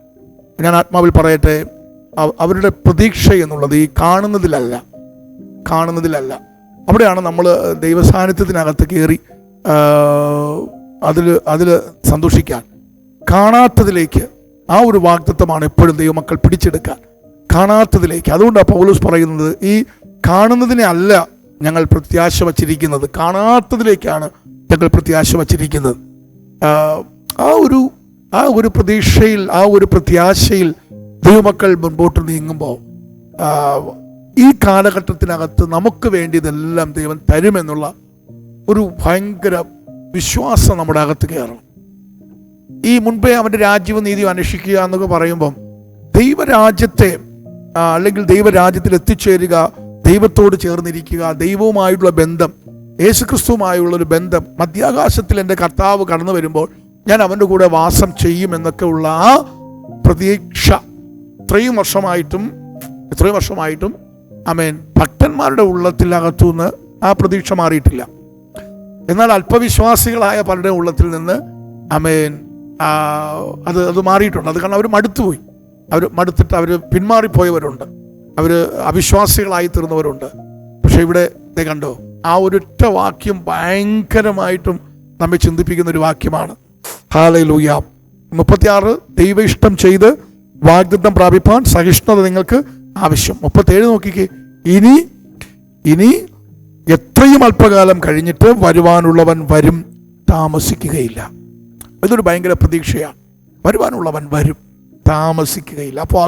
ഞാൻ ആത്മാവിൽ പറയട്ടെ, അവരുടെ പ്രതീക്ഷ എന്നുള്ളത് ഈ കാണുന്നതിലല്ല. അവിടെയാണ് നമ്മൾ ദൈവസാന്നിധ്യത്തിനകത്ത് കയറി അതിൽ സന്തോഷിക്കാൻ. കാണാത്തതിലേക്ക്, ആ ഒരു വാഗ്ദത്തമാണ് എപ്പോഴും ദൈവമക്കൾ പിടിച്ചെടുക്കാൻ, കാണാത്തതിലേക്ക്. അതുകൊണ്ടാണ് പൗലോസ് പറയുന്നത്, ഈ കാണുന്നതിനെ അല്ല ഞങ്ങൾ പ്രത്യാശ വച്ചിരിക്കുന്നത്, കാണാത്തതിലേക്കാണ് ഞങ്ങൾ പ്രത്യാശ വച്ചിരിക്കുന്നത്. ആ ഒരു പ്രതീക്ഷയിൽ, ആ ഒരു പ്രത്യാശയിൽ ദൈവമക്കൾ മുൻപോട്ട് നീങ്ങുമ്പോൾ ഈ കാലഘട്ടത്തിനകത്ത് നമുക്ക് വേണ്ടിയതെല്ലാം ദൈവം തരുമെന്നുള്ള ഒരു ഭയങ്കര വിശ്വാസം നമ്മുടെ അകത്ത് കയറണം. ഈ മുൻപേ അവൻ്റെ രാജ്യവും നീതിയും അന്വേഷിക്കുക എന്നൊക്കെ പറയുമ്പം ദൈവരാജ്യത്തെ അല്ലെങ്കിൽ ദൈവരാജ്യത്തിൽ എത്തിച്ചേരുക, ദൈവത്തോട് ചേർന്നിരിക്കുക, ദൈവവുമായിട്ടുള്ള ബന്ധം, യേശുക്രിസ്തുവുമായുള്ളൊരു ബന്ധം, മധ്യാകാശത്തിൽ എൻ്റെ കർത്താവ് കടന്നു വരുമ്പോൾ ഞാൻ അവൻ്റെ കൂടെ വാസം ചെയ്യുമെന്നൊക്കെ ഉള്ള ആ പ്രതീക്ഷ ഇത്രയും വർഷമായിട്ടും ആമേൻ ഭക്തന്മാരുടെ ഉള്ളത്തിനകത്തുനിന്ന് ആ പ്രതീക്ഷ മാറിയിട്ടില്ല. എന്നാൽ അല്പവിശ്വാസികളായ പലരുടെ ഉള്ളത്തിൽ നിന്ന് ആമേൻ അത് മാറിയിട്ടുണ്ട്. അത് കാരണം അവർ മടുത്തുപോയി. മടുത്തിട്ട് അവർ പിന്മാറിപ്പോയവരുണ്ട്, അവർ അവിശ്വാസികളായി തീർന്നവരുണ്ട്. പക്ഷെ ഇവിടെ കണ്ടോ, ആ ഒരൊറ്റ വാക്യം ഭയങ്കരമായിട്ടും നമ്മെ ചിന്തിപ്പിക്കുന്ന ഒരു വാക്യമാണ്. ഹല്ലേലൂയ. 36 ദൈവ ഇഷ്ടം ചെയ്ത് വാഗ്ദത്തം പ്രാപിപ്പാൻ സഹിഷ്ണുത നിങ്ങൾക്ക് ആവശ്യം. 37 നോക്കിക്കേ, ഇനി എത്രയും അല്പകാലം കഴിഞ്ഞിട്ട് വരുവാനുള്ളവൻ വരും, താമസിക്കുകയില്ല. ഇതൊരു ഭയങ്കര പ്രതീക്ഷയാണ്. വരുവാനുള്ളവൻ വരും, താമസിക്കുകയില്ല. അപ്പോൾ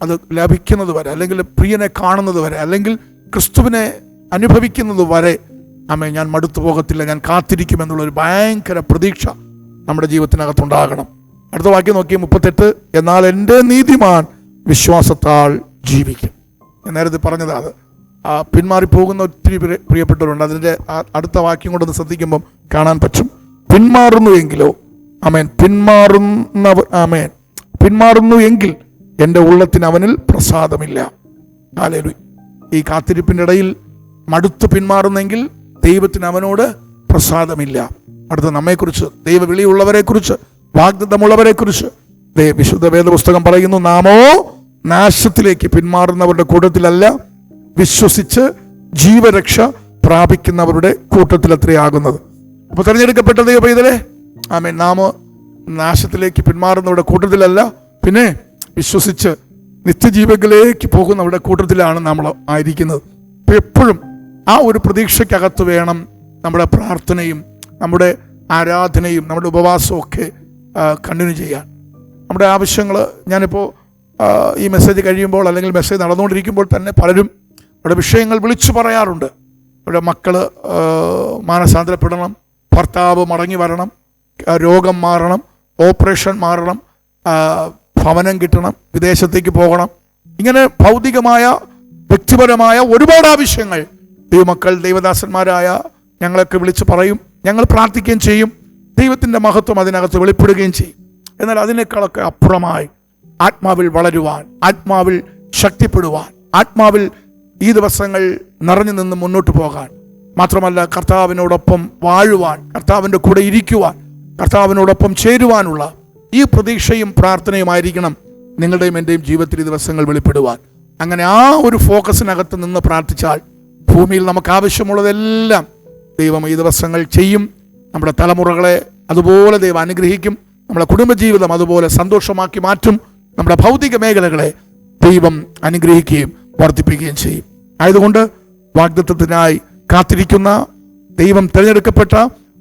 അത് ലഭിക്കുന്നത് വരെ, അല്ലെങ്കിൽ പ്രിയനെ കാണുന്നത് വരെ, അല്ലെങ്കിൽ ക്രിസ്തുവിനെ അനുഭവിക്കുന്നത് വരെ ഞാൻ മടുത്തു പോകത്തില്ല, ഞാൻ കാത്തിരിക്കുമെന്നുള്ളൊരു ഭയങ്കര പ്രതീക്ഷ നമ്മുടെ ജീവിതത്തിനകത്തുണ്ടാകണം. അടുത്ത വാക്യം നോക്കി, 38. എന്നാൽ എൻ്റെ നീതിമാൻ വിശ്വാസത്താൽ ജീവിക്കും. ഞാൻ നേരത്തെ പറഞ്ഞത് അത് പിന്മാറിപ്പോകുന്ന ഒത്തിരി പ്രിയപ്പെട്ടവരുണ്ട്. അതിൻ്റെ അടുത്ത വാക്യം കൊണ്ടൊന്ന് ശ്രദ്ധിക്കുമ്പം കാണാൻ പറ്റും. പിന്മാറുന്നു എങ്കിൽ എൻ്റെ ഉള്ളത്തിന് അവനിൽ പ്രസാദമില്ല. ഹല്ലേലൂയ. ഈ കാത്തിരിപ്പിൻ്റെ ഇടയിൽ മടുത്ത് പിന്മാറുന്നെങ്കിൽ ദൈവത്തിന് അവനോട് പ്രസാദമില്ല. അടുത്ത നമ്മെക്കുറിച്ച്, ദൈവവിളിയുള്ളവരെക്കുറിച്ച്, വാഗ്ദത്തമുള്ളവരെക്കുറിച്ച് വിശുദ്ധ വേദപുസ്തകം പറയുന്നു, നാമോ നാശത്തിലേക്ക് പിന്മാറുന്നവരുടെ കൂട്ടത്തിലല്ല, വിശ്വസിച്ച് ജീവരക്ഷ പ്രാപിക്കുന്നവരുടെ കൂട്ടത്തിലത്രയാകുന്നത്. അപ്പൊ തെരഞ്ഞെടുക്കപ്പെട്ട ദൈവ പൈതലേ, നാമോ നാശത്തിലേക്ക് പിന്മാറുന്നവരുടെ കൂട്ടത്തിലല്ല, പിന്നെ വിശ്വസിച്ച് നിത്യജീവങ്ങളിലേക്ക് പോകുന്നവരുടെ കൂട്ടത്തിലാണ് നമ്മൾ ആയിരിക്കുന്നത്. അപ്പൊ എപ്പോഴും ആ ഒരു പ്രതീക്ഷയ്ക്കകത്ത് വേണം നമ്മുടെ പ്രാർത്ഥനയും നമ്മുടെ ആരാധനയും നമ്മുടെ ഉപവാസവും ഒക്കെ കണ്ടിന്യൂ ചെയ്യാൻ. നമ്മുടെ ആവശ്യങ്ങൾ, ഞാനിപ്പോൾ ഈ മെസ്സേജ് കഴിയുമ്പോൾ അല്ലെങ്കിൽ മെസ്സേജ് നടന്നുകൊണ്ടിരിക്കുമ്പോൾ തന്നെ പലരും അവരുടെ വിഷയങ്ങൾ വിളിച്ചു പറയാറുണ്ട്. അവരുടെ മക്കൾ മാനസാന്തരപ്പെടണം, ഭർത്താവ് മടങ്ങി വരണം, രോഗം മാറണം, ഓപ്പറേഷൻ മാറണം, ഭവനം കിട്ടണം, വിദേശത്തേക്ക് പോകണം. ഇങ്ങനെ ഭൗതികമായ വ്യക്തിപരമായ ഒരുപാട് ആവശ്യങ്ങൾ ദൈവമക്കൾ, ദൈവദാസന്മാരായ ഞങ്ങളൊക്കെ വിളിച്ച് പറയും. ഞങ്ങൾ പ്രാർത്ഥിക്കുകയും ചെയ്യും. ദൈവത്തിൻ്റെ മഹത്വം അതിനകത്ത് വെളിപ്പെടുകയും ചെയ്യും. എന്നാൽ അതിനേക്കാളൊക്കെ അപ്പുറമായി ആത്മാവിൽ വളരുവാൻ, ആത്മാവിൽ ശക്തിപ്പെടുവാൻ, ആത്മാവിൽ ഈ ദിവസങ്ങൾ നിറഞ്ഞു നിന്ന് മുന്നോട്ട് പോകാൻ, മാത്രമല്ല കർത്താവിനോടൊപ്പം വാഴുവാൻ, കർത്താവിൻ്റെ കൂടെ ഇരിക്കുവാൻ, കർത്താവിനോടൊപ്പം ചേരുവാനുള്ള ഈ പ്രതീക്ഷയും പ്രാർത്ഥനയുമായിരിക്കണം നിങ്ങളുടെയും എൻ്റെയും ജീവിതത്തിൽ ഈ ദിവസങ്ങൾ വെളിപ്പെടുവാൻ. അങ്ങനെ ആ ഒരു ഫോക്കസിനകത്ത് നിന്ന് പ്രാർത്ഥിച്ചാൽ ഭൂമിയിൽ നമുക്ക് ആവശ്യമുള്ളതെല്ലാം ദൈവം ഈ ദിവസങ്ങൾ ചെയ്യും. നമ്മുടെ തലമുറകളെ അതുപോലെ ദൈവം അനുഗ്രഹിക്കും. നമ്മുടെ കുടുംബജീവിതം അതുപോലെ സന്തോഷമാക്കി മാറ്റും. നമ്മുടെ ഭൗതിക മേഖലകളെ ദൈവം അനുഗ്രഹിക്കുകയും വർദ്ധിപ്പിക്കുകയും ചെയ്യും. ആയതുകൊണ്ട് വാഗ്ദത്തത്തിനായി കാത്തിരിക്കുന്ന, ദൈവം തിരഞ്ഞെടുക്കപ്പെട്ട,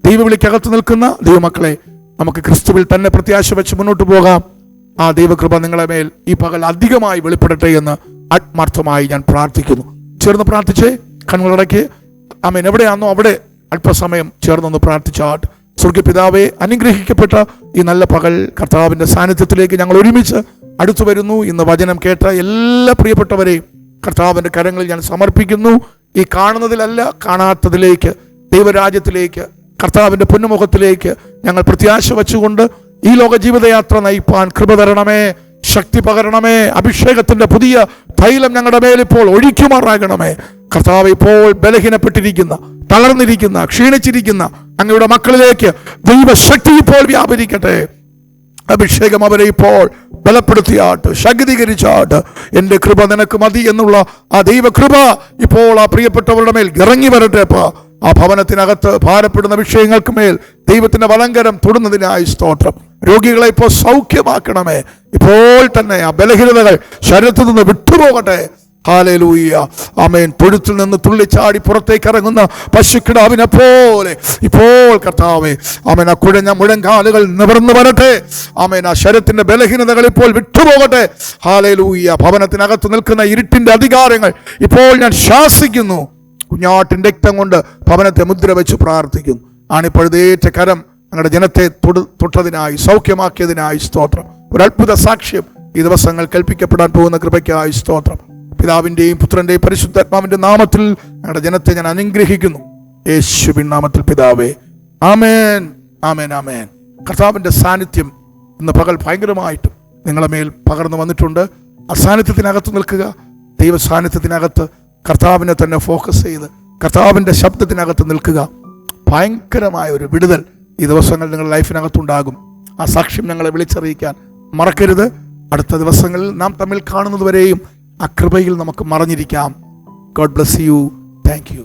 ദൈവവിളിക്കകത്ത് നിൽക്കുന്ന ദൈവമക്കളെ, നമുക്ക് ക്രിസ്തുവിൽ തന്നെ പ്രത്യാശ വെച്ച് മുന്നോട്ട് പോകാം. ആ ദൈവകൃപ നിങ്ങളെ മേൽ ഈ പകൽ അധികമായി വെളിപ്പെടട്ടെ എന്ന് ആത്മാർത്ഥമായി ഞാൻ പ്രാർത്ഥിക്കുന്നു. ചേർന്ന് പ്രാർത്ഥിച്ചേ, കണ്ണുകളടയ്ക്ക്. ആമേൻ. എവിടെയാണോ അവിടെ അല്പസമയം ചേർന്നൊന്ന് പ്രാർത്ഥിച്ചാട്ട്. സ്വർഗ്ഗപിതാവേ, അനുഗ്രഹിക്കപ്പെട്ട ഈ നല്ല പകൽ കർത്താവിൻ്റെ സാന്നിധ്യത്തിലേക്ക് ഞങ്ങൾ ഒരുമിച്ച് അടുത്തു വരുന്നു. ഇന്ന് വചനം കേട്ട എല്ലാ പ്രിയപ്പെട്ടവരെയും കർത്താവിൻ്റെ കരങ്ങളിൽ ഞാൻ സമർപ്പിക്കുന്നു. ഈ കാണുന്നതിലല്ല, കാണാത്തതിലേക്ക്, ദൈവരാജ്യത്തിലേക്ക്, കർത്താവിൻ്റെ പൊന്നുമുഖത്തിലേക്ക് ഞങ്ങൾ പ്രത്യാശ വെച്ചുകൊണ്ട് ഈ ലോക ജീവിതയാത്ര നയിപ്പാൻ കൃപ തരണമേ, ശക്തി പകരണമേ. അഭിഷേകത്തിൻ്റെ പുതിയ തൈലം ഞങ്ങളുടെ മേലിപ്പോൾ ഒഴിക്കുമാറാകണമേ. കർത്താവ്, ഇപ്പോൾ ബലഹീനപ്പെട്ടിരിക്കുന്ന, തളർന്നിരിക്കുന്ന, ക്ഷീണിച്ചിരിക്കുന്ന അങ്ങയുടെ മക്കളിലേക്ക് ദൈവശക്തി ഇപ്പോൾ വ്യാപരിക്കട്ടെ. അഭിഷേകം അവരെ ഇപ്പോൾ ബലപ്പെടുത്തിയാട്ട്, ശക്തീകരിച്ചാട്ട്. എൻ്റെ കൃപ നിനക്ക് മതി എന്നുള്ള ആ ദൈവകൃപ ഇപ്പോൾ ആ പ്രിയപ്പെട്ടവരുടെ മേൽ ഇറങ്ങി വരട്ടെ. ആ ഭവനത്തിനകത്ത് ഭാരപ്പെടുന്ന വിഷയങ്ങൾക്ക് മേൽ ദൈവത്തിന്റെ വലങ്കരം തൊടുന്നതിനായി സ്തോത്രം. രോഗികളെ ഇപ്പോൾ സൗഖ്യമാക്കണമേ. ഇപ്പോൾ തന്നെ ആ ബലഹീനതകൾ ശരീരത്തിൽ നിന്ന് വിട്ടുപോകട്ടെ. ഹല്ലേലൂയ, ആമേൻ. തൊഴുത്തിൽ നിന്ന് തുള്ളിച്ചാടി പുറത്തേക്ക് ഇറങ്ങുന്ന പശുക്കിടാവിനെ പോലെ ഇപ്പോൾ കർത്താവേ, ആമേൻ, ആ കുഴഞ്ഞ മുഴങ്കാലുകൾ നിവർന്നു വരട്ടെ. ആമേൻ, ആ ശരീരത്തിന്റെ ബലഹീനതകൾ ഇപ്പോൾ വിട്ടുപോകട്ടെ. ഹല്ലേലൂയ. ഭവനത്തിനകത്ത് നിൽക്കുന്ന ഇരുട്ടിന്റെ അധികാരങ്ങൾ ഇപ്പോൾ ഞാൻ ശാസിക്കുന്നു. കുഞ്ഞാട്ടിൻ രക്തം കൊണ്ട് ഭവനത്തെ മുദ്ര വെച്ച് പ്രാർത്ഥിക്കുന്നു. ആണിപ്പഴുതേറ്റ കരം ഞങ്ങളുടെ ജനത്തെ തൊട്ടതിനായി, സൗഖ്യമാക്കിയതിനായി സ്തോത്രം. ഒരു അത്ഭുത സാക്ഷ്യം ഈ ദിവസങ്ങൾ കൽപ്പിക്കപ്പെടാൻ പോകുന്ന കൃപയ്ക്കായി സ്തോത്രം. പിതാവിൻ്റെയും പുത്രൻ്റെയും പരിശുദ്ധാത്മാവിൻ്റെ നാമത്തിൽ ഞങ്ങളുടെ ജനത്തെ ഞാൻ അനുഗ്രഹിക്കുന്നു. യേശുവിൻ നാമത്തിൽ പിതാവേ, ആമേൻ, ആമേൻ, ആമേൻ. കർത്താവിൻ്റെ സാന്നിധ്യം ഇന്ന് പകൽ ഭയങ്കരമായിട്ടും നിങ്ങളുടെ മേൽ പകർന്നു വന്നിട്ടുണ്ട്. ആ സാന്നിധ്യത്തിനകത്ത് നിൽക്കുക. ദൈവ സാന്നിധ്യത്തിനകത്ത് കർത്താവിനെ തന്നെ ഫോക്കസ് ചെയ്ത് കർത്താവിൻ്റെ ശബ്ദത്തിനകത്ത് നിൽക്കുക. ഭയങ്കരമായ ഒരു വിടുതൽ ഈ ദിവസങ്ങൾ നിങ്ങളുടെ ലൈഫിനകത്തുണ്ടാകും. ആ സാക്ഷ്യം ഞങ്ങളെ വിളിച്ചറിയിക്കാൻ മറക്കരുത്. അടുത്ത ദിവസങ്ങളിൽ നാം തമ്മിൽ കാണുന്നതുവരെയും ആ കൃപയിൽ നമുക്ക് മറഞ്ഞിരിക്കാം. God bless you. Thank U.